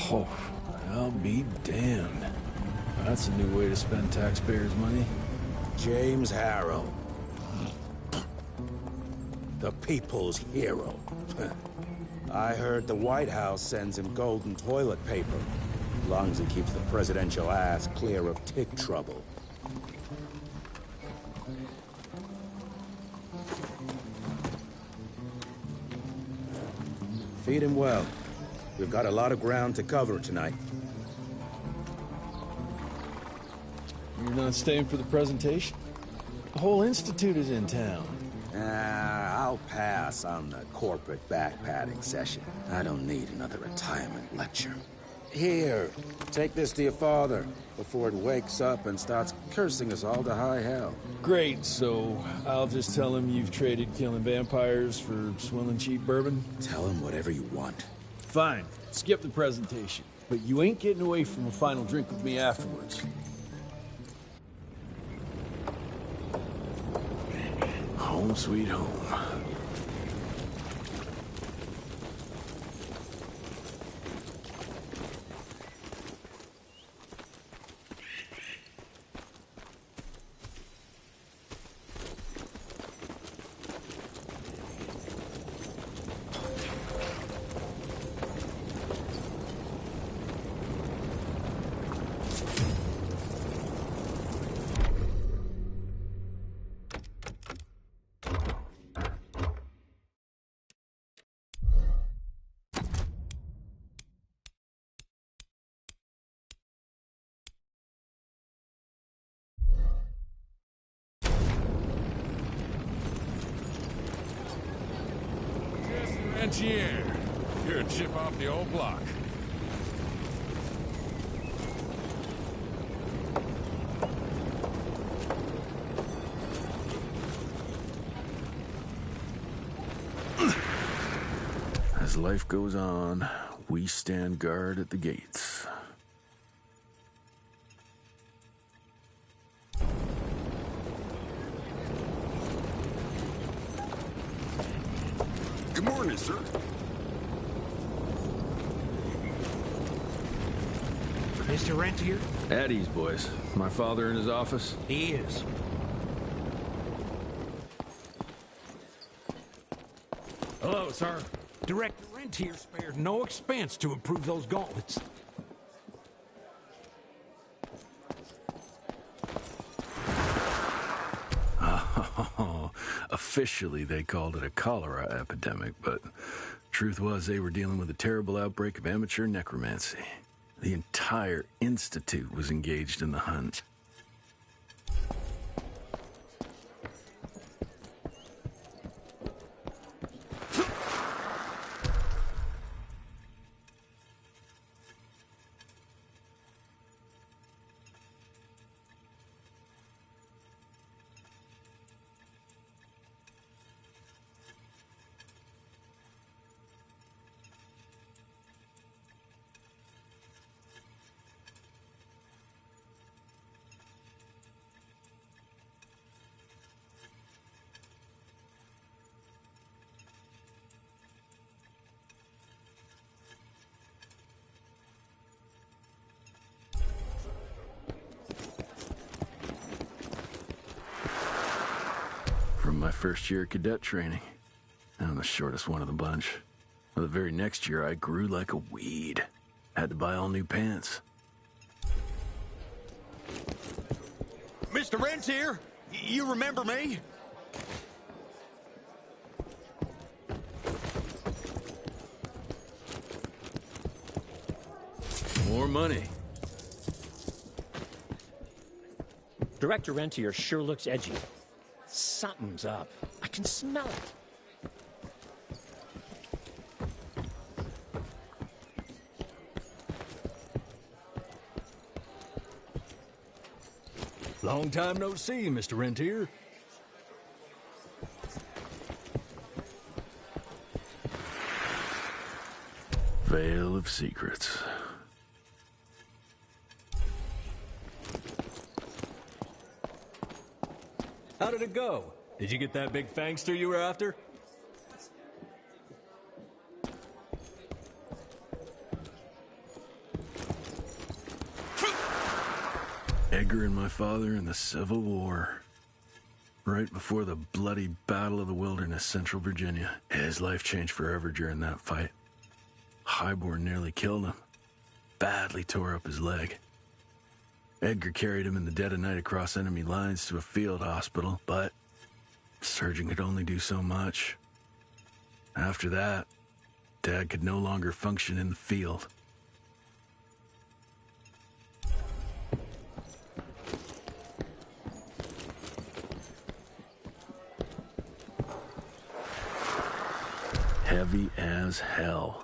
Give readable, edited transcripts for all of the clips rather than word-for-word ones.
Oh, I'll be damned. That's a new way to spend taxpayers' money. James Harrow. The people's hero. I heard the White House sends him golden toilet paper. As long as he keeps the presidential ass clear of tick trouble. Feed him well. We've got a lot of ground to cover tonight. You're not staying for the presentation? The whole institute is in town. I'll pass on the corporate backpatting session. I don't need another retirement lecture. Here, take this to your father before it wakes up and starts cursing us all to high hell. Great, so I'll just tell him you've traded killing vampires for swilling cheap bourbon? Tell him whatever you want. Fine, skip the presentation. But you ain't getting away from a final drink with me afterwards. Home sweet home. Rentier, you're a chip off the old block. As life goes on, we stand guard at the gates. Good morning, sir. Mr. Rentier? At ease, boys. My father in his office? He is. Hello, sir. Director Rentier spared no expense to improve those gauntlets. Officially, they called it a cholera epidemic, but truth was they were dealing with a terrible outbreak of amateur necromancy. The entire institute was engaged in the hunt. From my first year of cadet training, I'm the shortest one of the bunch. Well, the very next year, I grew like a weed. Had to buy all new pants. Mr. Rentier, you remember me? More money. Director Rentier sure looks edgy. Something's up. I can smell it. Long time no see, Mr. Rentier. Veil of Secrets. How did it go? Did you get that big fangster you were after? Edgar and my father in the Civil War. Right before the bloody Battle of the Wilderness, Central Virginia. His life changed forever during that fight. Highborn nearly killed him. Badly tore up his leg. Edgar carried him in the dead of night across enemy lines to a field hospital, but the surgeon could only do so much. After that, Dad could no longer function in the field. Heavy as hell.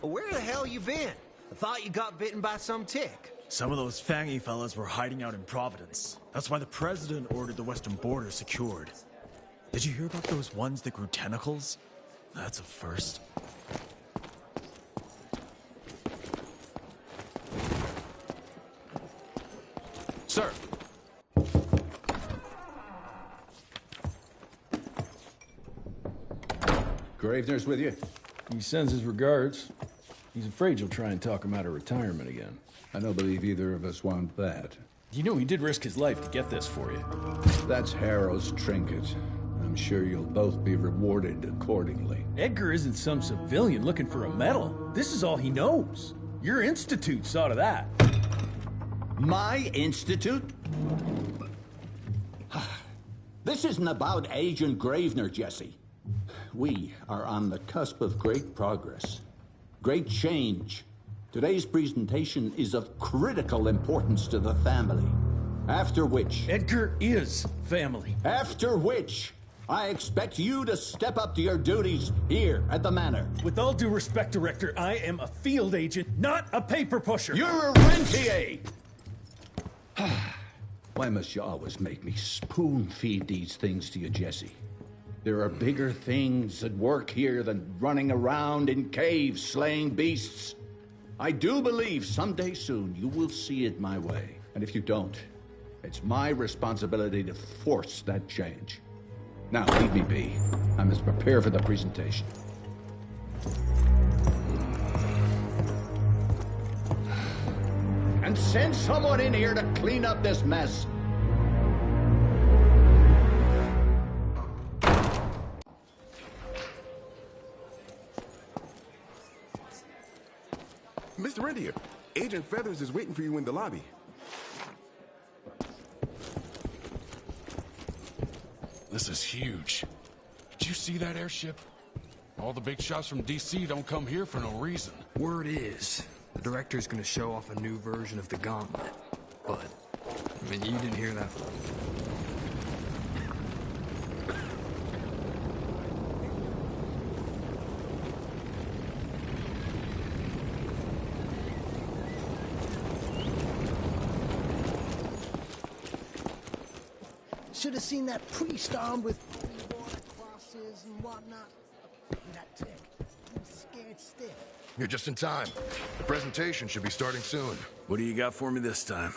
Where the hell you been? I thought you got bitten by some tick. Some of those fangy fellas were hiding out in Providence. That's why the president ordered the western border secured. Did you hear about those ones that grew tentacles? That's a first. Sir! Gravener's with you? He sends his regards. He's afraid you'll try and talk him out of retirement again. I don't believe either of us want that. You know he did risk his life to get this for you. That's Harrow's trinket. I'm sure you'll both be rewarded accordingly. Edgar isn't some civilian looking for a medal. This is all he knows. Your institute saw to that. My institute? This isn't about Agent Gravener, Jesse. We are on the cusp of great progress, great change. Today's presentation is of critical importance to the family. After which... Edgar is family. After which, I expect you to step up to your duties here at the Manor. With all due respect, Director, I am a field agent, not a paper pusher. You're a rentier! Why must you always make me spoon-feed these things to you, Jesse? There are bigger things at work here than running around in caves slaying beasts. I do believe someday soon you will see it my way. And if you don't, it's my responsibility to force that change. Now, leave me be. I must prepare for the presentation. And send someone in here to clean up this mess. Mr. Rentier, Agent Feathers is waiting for you in the lobby. This is huge. Did you see that airship? All the big shots from DC don't come here for no reason. Word is, the director's gonna show off a new version of the Gauntlet. But, I mean, you didn't hear that from me. Should have seen that priest armed with water crosses and whatnot. That tick. I'm scared stiff. You're just in time. The presentation should be starting soon. What do you got for me this time?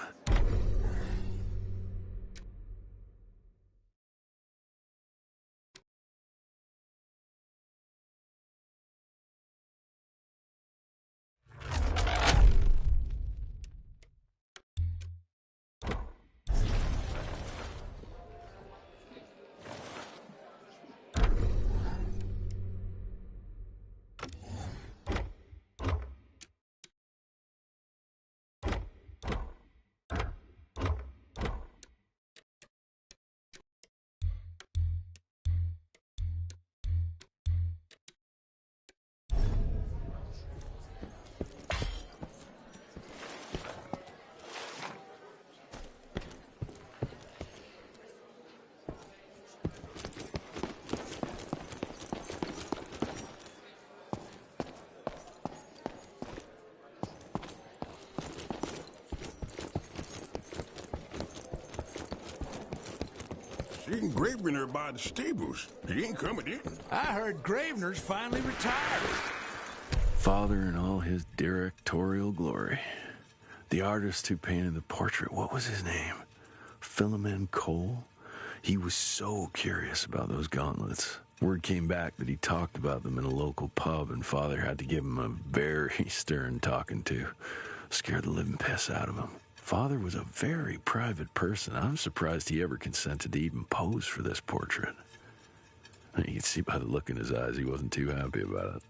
Seen Gravener by the stables. He ain't coming in. I heard Gravener's finally retired. Father in all his directorial glory. The artist who painted the portrait, what was his name? Philemon Cole? He was so curious about those gauntlets. Word came back that he talked about them in a local pub, and Father had to give him a very stern talking to. Scared the living piss out of him. Father was a very private person. I'm surprised he ever consented to even pose for this portrait. You can see by the look in his eyes he wasn't too happy about it.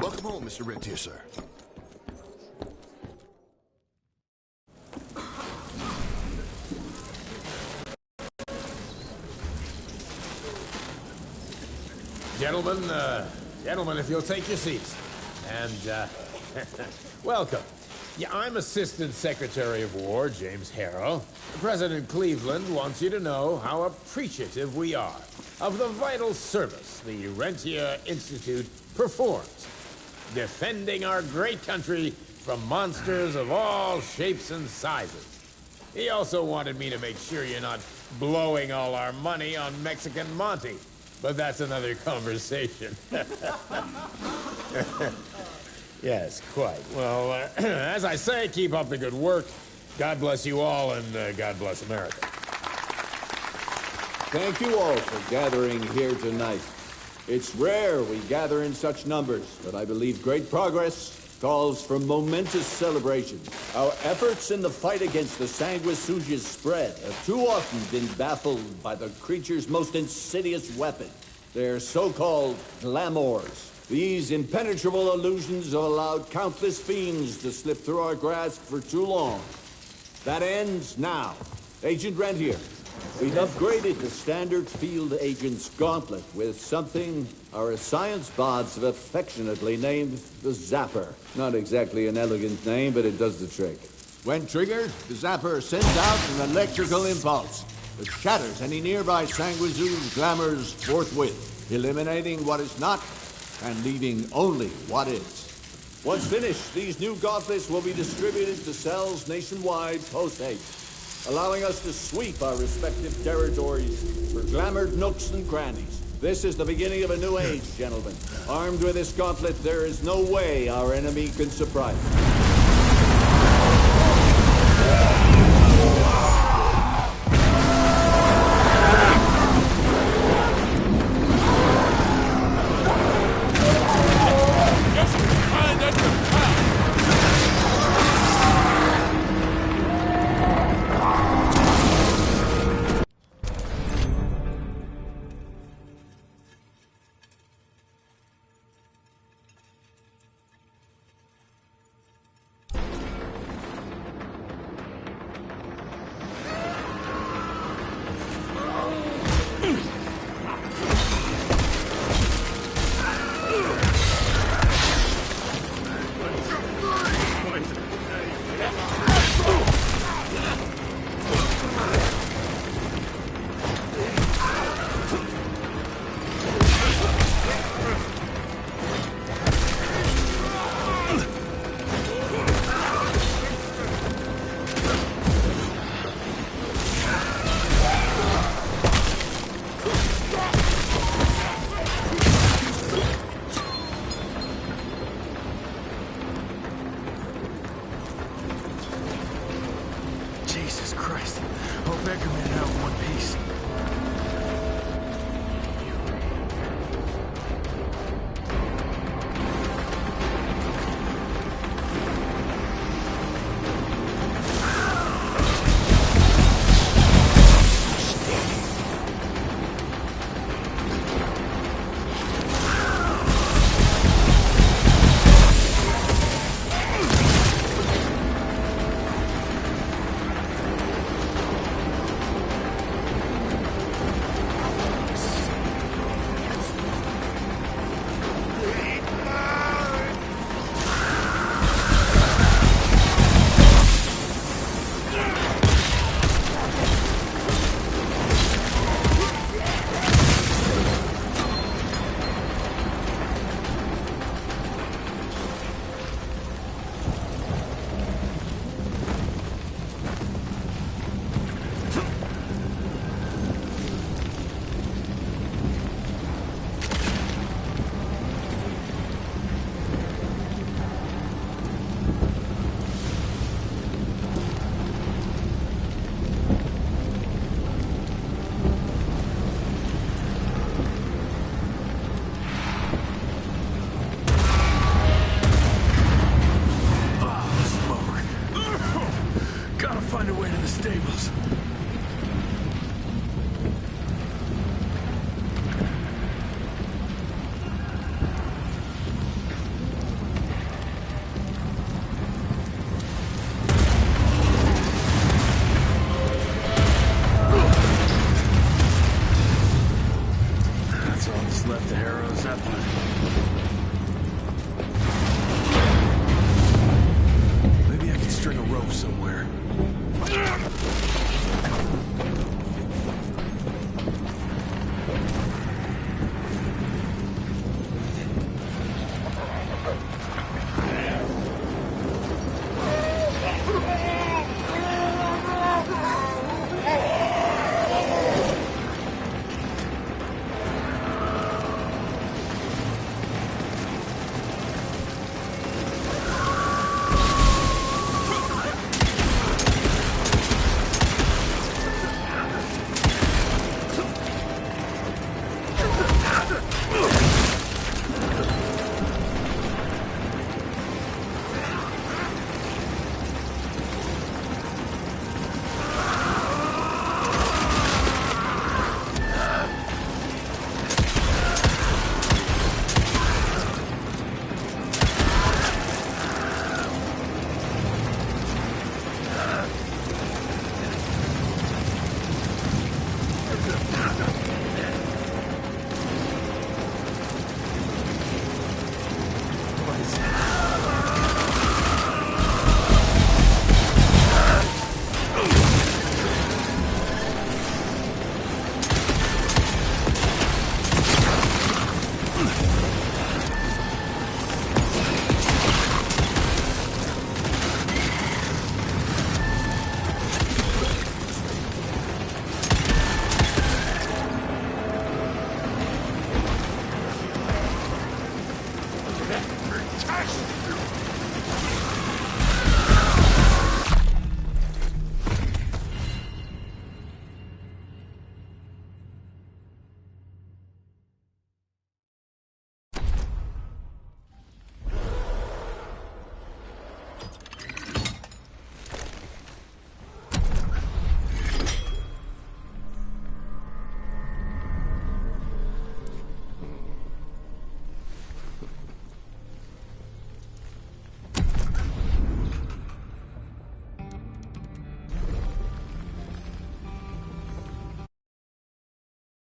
Welcome home, Mr. Rentier, sir. Gentlemen, if you'll take your seats. And, welcome. Yeah, I'm Assistant Secretary of War, James Harrow. President Cleveland wants you to know how appreciative we are of the vital service the Rentier Institute performs, defending our great country from monsters of all shapes and sizes. He also wanted me to make sure you're not blowing all our money on Mexican Monty. But that's another conversation. Yes, quite. Well, as I say, keep up the good work. God bless you all, and God bless America. Thank you all for gathering here tonight. It's rare we gather in such numbers, but I believe great progress calls for momentous celebration. Our efforts in the fight against the sanguisuga's spread have too often been baffled by the creature's most insidious weapon, their so-called glamours. These impenetrable illusions have allowed countless fiends to slip through our grasp for too long. That ends now. Agent Rentier, we've upgraded the standard field agent's gauntlet with something our science bots have affectionately named the Zapper. Not exactly an elegant name, but it does the trick. When triggered, the Zapper sends out an electrical impulse that shatters any nearby sanguisuga's glamours forthwith, eliminating what is not and leaving only what is. Once finished, these new gauntlets will be distributed to cells nationwide post-haste, allowing us to sweep our respective territories for glamored nooks and crannies. This is the beginning of a new age, gentlemen. Armed with this gauntlet, there is no way our enemy can surprise us. Jesus Christ. Hope Edgar made it out in one piece.